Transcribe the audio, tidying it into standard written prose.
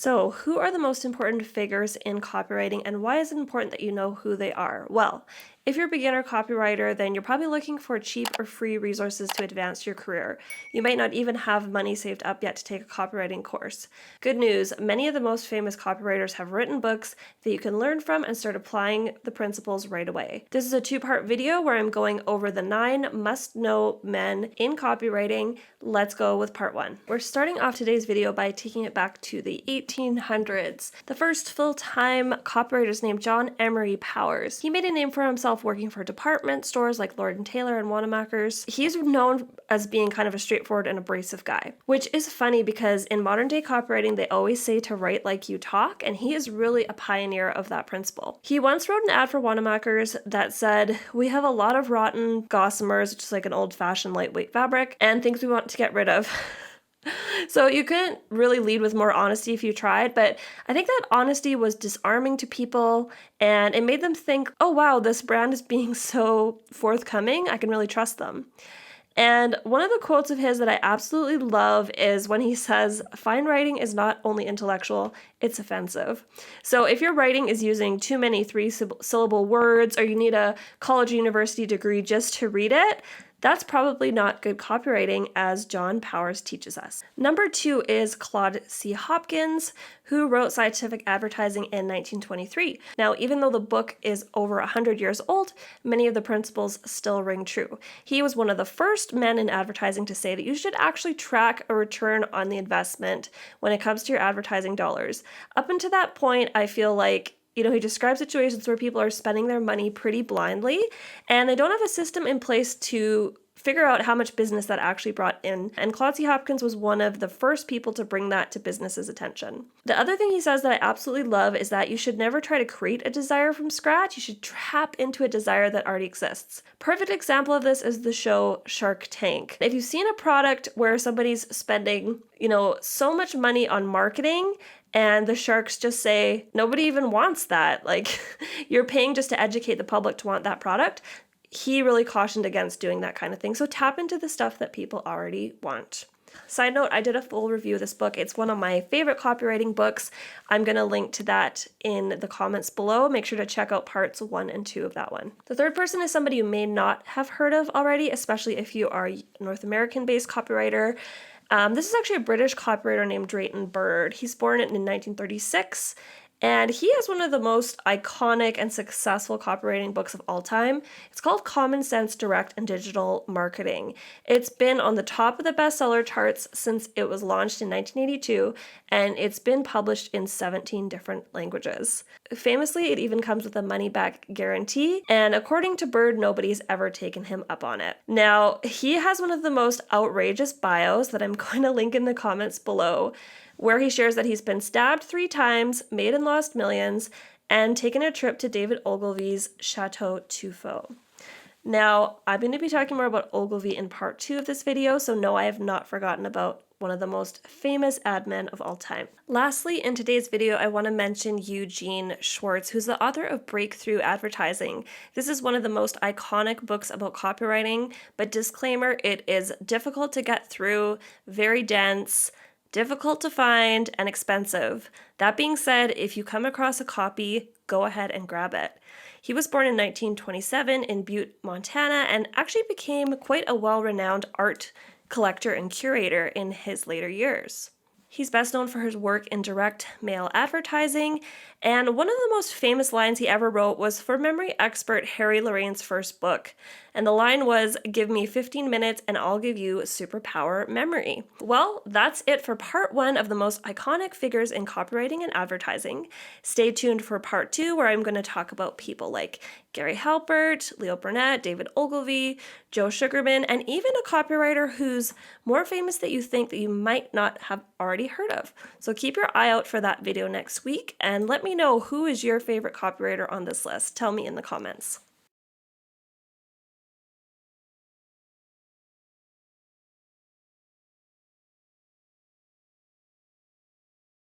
So, who are the most important figures in copywriting and why is it important that you know who they are? Well, if you're a beginner copywriter, then you're probably looking for cheap or free resources to advance your career. You might not even have money saved up yet to take a copywriting course. Good news, many of the most famous copywriters have written books that you can learn from and start applying the principles right away. This is a two-part video where I'm going over the 9 must-know men in copywriting. Let's go with part 1. We're starting off today's video by taking it back to the 1800s. The first full-time copywriter is named John Emery Powers. He made a name for himself working for department stores like Lord & Taylor and Wanamaker's. He's known as being kind of a straightforward and abrasive guy, which is funny because in modern day copywriting, they always say to write like you talk, and he is really a pioneer of that principle. He once wrote an ad for Wanamaker's that said, "We have a lot of rotten gossamers," which is like an old-fashioned lightweight fabric, and things we want to get rid of. So you couldn't really lead with more honesty if you tried, but I think that honesty was disarming to people and it made them think, oh wow, this brand is being so forthcoming, I can really trust them. And one of the quotes of his that I absolutely love is when he says, "Fine writing is not only intellectual, it's offensive." So if your writing is using too many 3-syllable words or you need a college or university degree just to read it, that's probably not good copywriting, as John Powers teaches us. Number 2 is Claude C Hopkins, who wrote Scientific Advertising in 1923. Now, even though the book is over 100 years old, many of the principles still ring true. He was one of the first men in advertising to say that you should actually track a return on the investment when it comes to your advertising dollars. Up until that point, I feel like he describes situations where people are spending their money pretty blindly and they don't have a system in place to figure out how much business that actually brought in. And Claude C Hopkins was one of the first people to bring that to business's attention. The other thing he says that I absolutely love is that you should never try to create a desire from scratch. You should tap into a desire that already exists. Perfect example of this is the show Shark Tank. If you've seen a product where somebody's spending, so much money on marketing and the sharks just say, nobody even wants that. Like, you're paying just to educate the public to want that product. He really cautioned against doing that kind of thing. So tap into the stuff that people already want. Side note, I did a full review of this book. It's one of my favorite copywriting books. I'm going to link to that in the comments below. Make sure to check out parts 1 and 2 of that one. The third person is somebody you may not have heard of already, especially if you are a North American-based copywriter. This is actually a British copywriter named Dalton Darby. He's born in 1936, and he has one of the most iconic and successful copywriting books of all time. It's called Common Sense Direct and Digital Marketing. It's been on the top of the bestseller charts since it was launched in 1982, and it's been published in 17 different languages. Famously, it even comes with a money-back guarantee, and according to Bird, nobody's ever taken him up on it. Now, he has one of the most outrageous bios that I'm going to link in the comments below, where he shares that he's been stabbed 3 times, made and lost millions, and taken a trip to David Ogilvy's Chateau Tuffeau. Now, I'm going to be talking more about Ogilvy in part 2 of this video, so no, I have not forgotten about one of the most famous ad men of all time. Lastly, in today's video, I want to mention Eugene Schwartz, who's the author of Breakthrough Advertising. This is one of the most iconic books about copywriting, but disclaimer, it is difficult to get through, very dense, difficult to find, and expensive. That being said, if you come across a copy, go ahead and grab it. He was born in 1927 in Butte, Montana, and actually became quite a well-renowned art collector and curator in his later years. He's best known for his work in direct mail advertising, and one of the most famous lines he ever wrote was for memory expert Harry Lorraine's first book. And the line was, "Give me 15 minutes and I'll give you superpower memory." Well, that's it for part 1 of the most iconic figures in copywriting and advertising. Stay tuned for part 2, where I'm going to talk about people like Gary Halpert, Leo Burnett, David Ogilvy, Joe Sugarman, and even a copywriter who's more famous that you think that you might not have already heard of. So keep your eye out for that video next week, and let me know who is your favorite copywriter on this list. Tell me in the comments.